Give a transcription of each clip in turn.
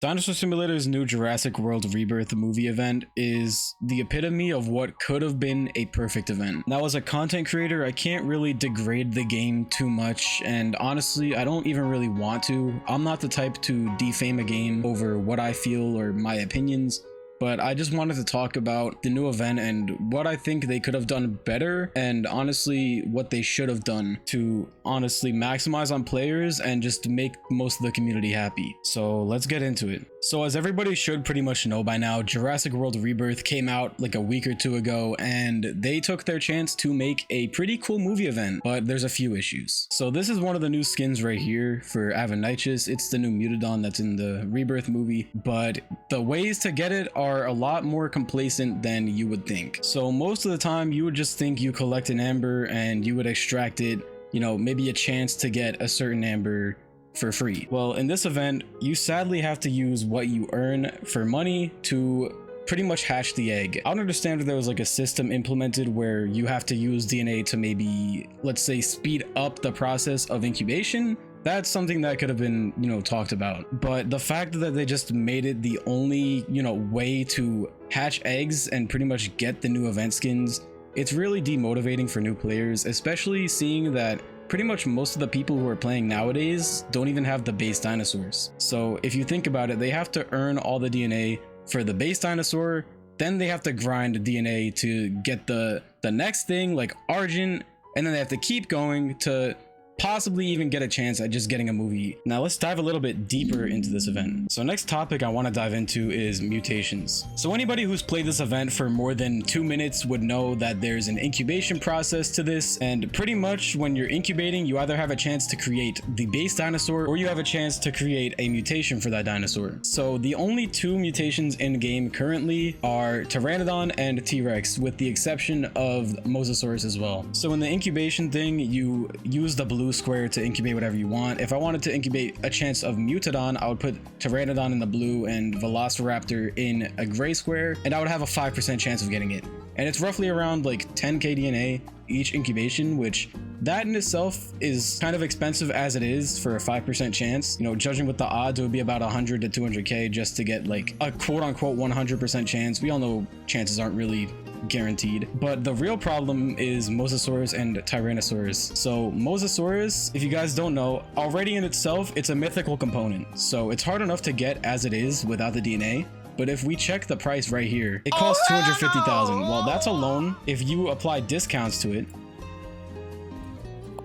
Dinosaur Simulator's new Jurassic World Rebirth movie event is the epitome of what could have been a perfect event. Now, as a content creator, I can't really degrade the game too much, and honestly, I don't even really want to. I'm not the type to defame a game over what I feel or my opinions, but I just wanted to talk about the new event and what I think they could have done better, and honestly what they should have done to honestly maximize on players and just make most of the community happy. So let's get into it. So as everybody should pretty much know by now, Jurassic World Rebirth came out like a week or two ago, and they took their chance to make a pretty cool movie event, but there's a few issues. So this is one of the new skins right here for Avenichus. It's the new Mutodon that's in the Rebirth movie, but the ways to get it are a lot more complacent than you would think. So most of the time you would just think you collect an amber and you would extract it, you know, maybe a chance to get a certain amber for free. Well, in this event, you sadly have to use what you earn for money to pretty much hatch the egg. I don't understand if there was like a system implemented where you have to use DNA to maybe, let's say, speed up the process of incubation. That's something that could have been, you know, talked about. But the fact that they just made it the only, you know, way to hatch eggs and pretty much get the new event skins, it's really demotivating for new players, especially seeing that pretty much most of the people who are playing nowadays don't even have the base dinosaurs. So if you think about it, they have to earn all the DNA for the base dinosaur, then they have to grind DNA to get the next thing like Argent, and then they have to keep going to possibly even get a chance at just getting a movie. Now let's dive a little bit deeper into this event. So next topic I want to dive into is mutations. So anybody who's played this event for more than 2 minutes would know that there's an incubation process to this, and pretty much when you're incubating, you either have a chance to create the base dinosaur or you have a chance to create a mutation for that dinosaur. So the only 2 mutations in game currently are Pteranodon and T-Rex, with the exception of Mosasaurus as well. So in the incubation thing, you use the blue square to incubate whatever you want. If I wanted to incubate a chance of Mutodon, I would put Pteranodon in the blue and Velociraptor in a gray square, and I would have a 5% chance of getting it. And it's roughly around like 10k DNA each incubation, which that in itself is kind of expensive as it is for a 5% chance. You know, judging with the odds, it would be about 100 to 200k just to get like a quote-unquote 100% chance. We all know chances aren't really guaranteed, but the real problem is Mosasaurus and Tyrannosaurus. So Mosasaurus, if you guys don't know, already in itself, it's a mythical component, so it's hard enough to get as it is without the DNA. But if we check the price right here, it costs 250,000. Well, that's alone. If you apply discounts to it,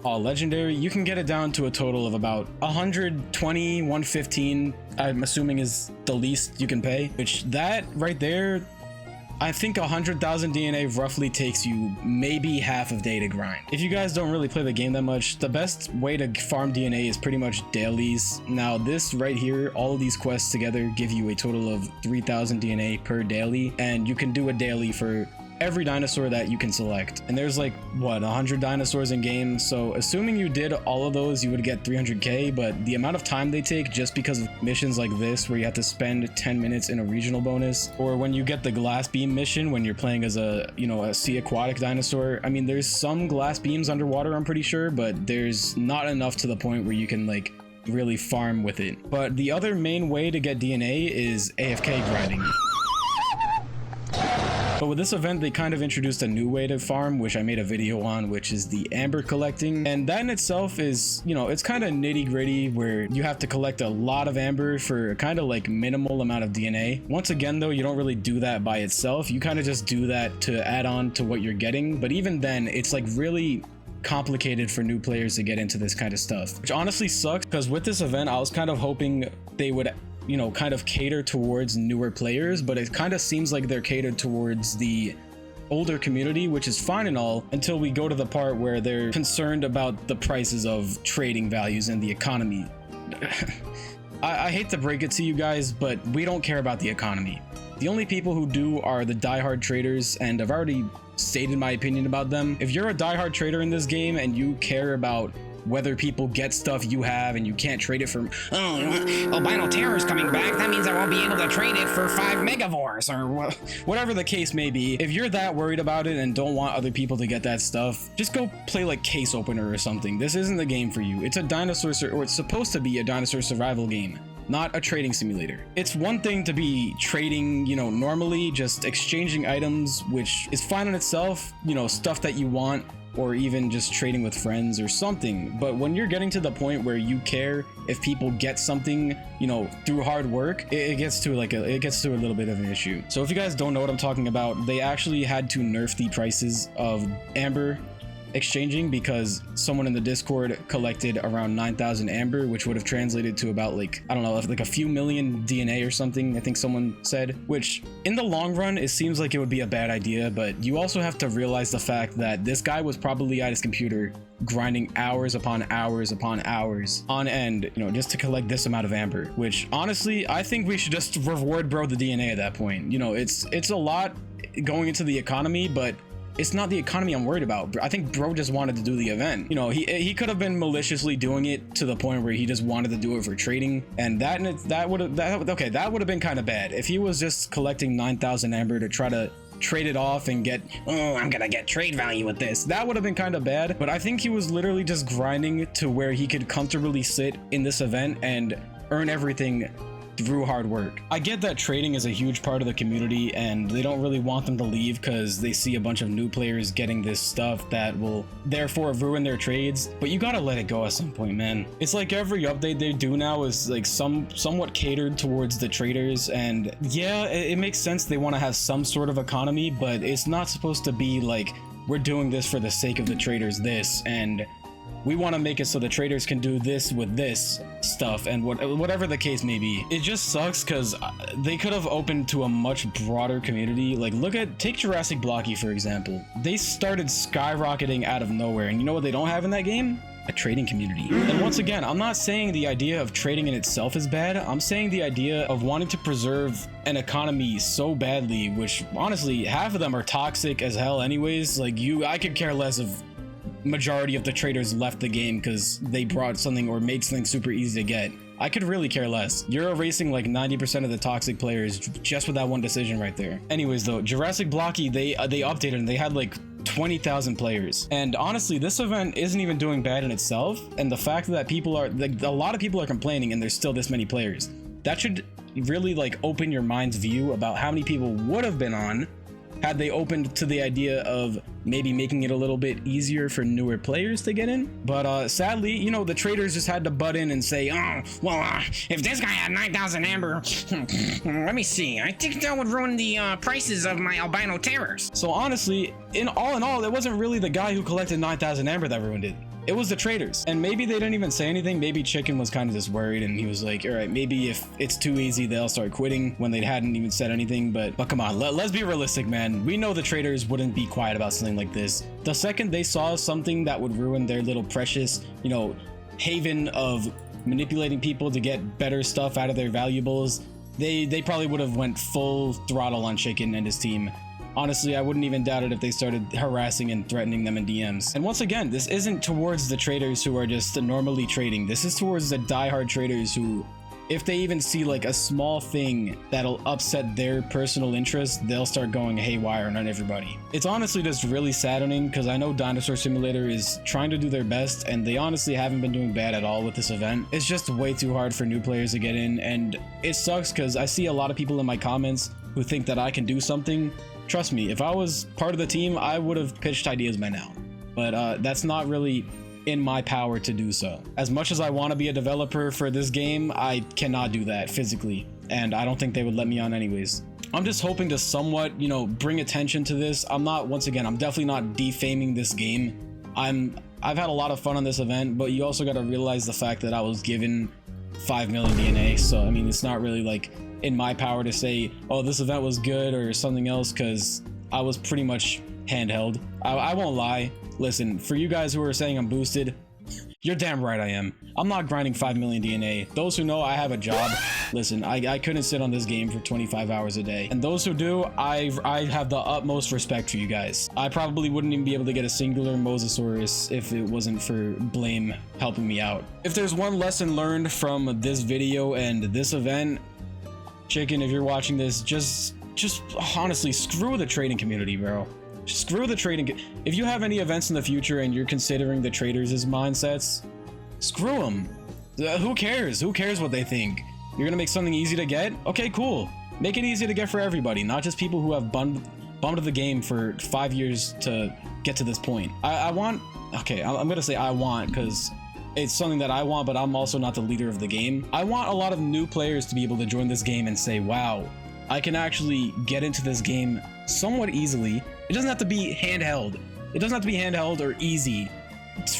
all legendary, you can get it down to a total of about 120, 115, I'm assuming is the least you can pay, which that right there, I think 100,000 DNA roughly takes you maybe half of day to grind. If you guys don't really play the game that much, the best way to farm DNA is pretty much dailies. Now this right here, all of these quests together give you a total of 3,000 DNA per daily, and you can do a daily for every dinosaur that you can select. And there's like, what, 100 dinosaurs in game, so assuming you did all of those, you would get 300k, but the amount of time they take just because of missions like this, where you have to spend 10 minutes in a regional bonus, or when you get the glass beam mission when you're playing as a, you know, a sea aquatic dinosaur. I mean, there's some glass beams underwater, I'm pretty sure, but there's not enough to the point where you can like really farm with it. But the other main way to get DNA is AFK grinding. But with this event, they kind of introduced a new way to farm, which I made a video on, which is the amber collecting. And that in itself is, you know, it's kind of nitty gritty, where you have to collect a lot of amber for a kind of like minimal amount of DNA. Once again, though, you don't really do that by itself. You kind of just do that to add on to what you're getting. But even then, it's like really complicated for new players to get into this kind of stuff, which honestly sucks, because with this event, I was kind of hoping they would, you know, kind of cater towards newer players, but it kind of seems like they're catered towards the older community, which is fine and all, until we go to the part where they're concerned about the prices of trading values and the economy. I hate to break it to you guys, but we don't care about the economy. The only people who do are the diehard traders, and I've already stated my opinion about them. If you're a diehard trader in this game and you care about whether people get stuff you have and you can't trade it for, oh, albino terror's coming back, that means I won't be able to trade it for 5 megavores, or whatever the case may be. If you're that worried about it and don't want other people to get that stuff, just go play like Case Opener or something. This isn't the game for you. It's a dinosaur, or it's supposed to be a dinosaur survival game. not a trading simulator. It's one thing to be trading, you know, normally just exchanging items, which is fine in itself, you know, stuff that you want, or even just trading with friends or something. But when you're getting to the point where you care if people get something, you know, through hard work, it gets to a little bit of an issue. So if you guys don't know what I'm talking about, they actually had to nerf the prices of Amber exchanging because someone in the Discord collected around 9,000 Amber, which would have translated to about like, I don't know, like a few million DNA or something, I think someone said, which in the long run, it seems like it would be a bad idea, but you also have to realize the fact that this guy was probably at his computer grinding hours upon hours upon hours on end, you know, just to collect this amount of Amber, which honestly, I think we should just reward bro the DNA at that point. You know, it's a lot going into the economy, but it's not the economy I'm worried about. I think bro just wanted to do the event. You know, he could have been maliciously doing it to the point where he just wanted to do it for trading, and that would have been kind of bad if he was just collecting 9,000 Amber to try to trade it off and get, oh, I'm gonna get trade value with this. That would have been kind of bad, but I think he was literally just grinding to where he could comfortably sit in this event and earn everything through hard work. I get that trading is a huge part of the community and they don't really want them to leave because they see a bunch of new players getting this stuff that will therefore ruin their trades, but you gotta let it go at some point, man. It's like every update they do now is like somewhat catered towards the traders, and yeah, it makes sense they want to have some sort of economy, but it's not supposed to be like we're doing this for the sake of the traders and we want to make it so the traders can do this with this stuff and whatever the case may be. It just sucks because they could have opened to a much broader community. Like take Jurassic Blocky for example. They started skyrocketing out of nowhere, and you know what they don't have in that game? A trading community. And once again, I'm not saying the idea of trading in itself is bad. I'm saying the idea of wanting to preserve an economy so badly, which honestly half of them are toxic as hell anyways. Like I could care less if majority of the traders left the game because they brought something or made something super easy to get. I could really care less. You're erasing like 90% of the toxic players just with that one decision right there. Anyways though, Jurassic Blocky, they updated and they had like 20,000 players, and honestly this event isn't even doing bad in itself, and the fact that people are like, a lot of people are complaining and there's still this many players, that should really like open your mind's view about how many people would have been on had they opened to the idea of maybe making it a little bit easier for newer players to get in. But sadly, you know, the traders just had to butt in and say, oh, well, if this guy had 9,000 Amber, let me see, I think that would ruin the prices of my albino terrors. So honestly, in all, it wasn't really the guy who collected 9,000 Amber that ruined it. It was the traders. And maybe they didn't even say anything. Maybe Chicken was kind of just worried and he was like, all right, maybe if it's too easy, they'll start quitting when they hadn't even said anything. But come on, let's be realistic, man. We know the traders wouldn't be quiet about something like this. The second they saw something that would ruin their little precious, you know, haven of manipulating people to get better stuff out of their valuables, they probably would have went full throttle on Chicken and his team. Honestly, I wouldn't even doubt it if they started harassing and threatening them in DMs. And once again, this isn't towards the traders who are just normally trading. This is towards the diehard traders who, if they even see like a small thing that'll upset their personal interest, they'll start going haywire on everybody. It's honestly just really saddening because I know Dinosaur Simulator is trying to do their best and they honestly haven't been doing bad at all with this event. It's just way too hard for new players to get in, and it sucks because I see a lot of people in my comments who think that I can do something. Trust me, if I was part of the team, I would have pitched ideas by now, but that's not really in my power to do so. As much as I want to be a developer for this game, I cannot do that physically, and I don't think they would let me on anyways. I'm just hoping to somewhat, you know, bring attention to this. I'm definitely not defaming this game. I've had a lot of fun on this event, but you also got to realize the fact that I was given 5 million DNA, so I mean, it's not really like in my power to say, oh, this event was good or something else, because I was pretty much handheld. I won't lie. Listen, for you guys who are saying I'm boosted, you're damn right I am. I'm not grinding 5 million DNA. Those who know I have a job, listen, I couldn't sit on this game for 25 hours a day. And those who do, I have the utmost respect for you guys. I probably wouldn't even be able to get a singular Mosasaurus if it wasn't for Blame helping me out. If there's one lesson learned from this video and this event, Chicken, if you're watching this, just honestly, screw the trading community, bro. Screw the trading. If you have any events in the future and you're considering the traders as mindsets, screw them. Who cares? Who cares what they think? You're gonna make something easy to get? Okay, cool. Make it easy to get for everybody, not just people who have bummed the game for 5 years to get to this point. I want, okay, I'm gonna say I want because it's something that I want, but I'm also not the leader of the game. I want a lot of new players to be able to join this game and say, wow, I can actually get into this game somewhat easily. It doesn't have to be handheld. It doesn't have to be handheld or easy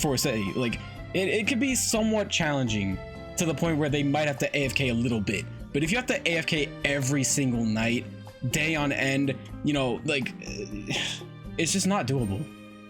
for say, like, it could be somewhat challenging to the point where they might have to AFK a little bit. But if you have to AFK every single night, day on end, you know, like, it's just not doable.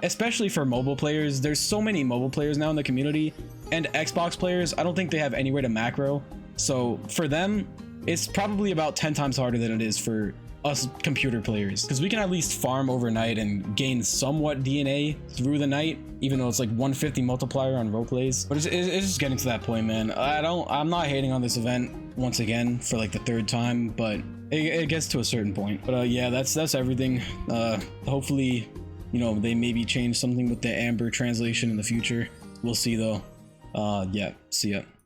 Especially for mobile players. There's so many mobile players now in the community, and Xbox players, I don't think they have anywhere to macro. So for them, it's probably about 10 times harder than it is for us computer players, because we can at least farm overnight and gain somewhat DNA through the night, even though it's like 150 multiplier on role plays. But it's just getting to that point, man. I'm not hating on this event once again for like the 3rd time, but it gets to a certain point. But yeah, that's everything. Hopefully, you know, they maybe change something with the Amber translation in the future. We'll see though. Yeah, see ya.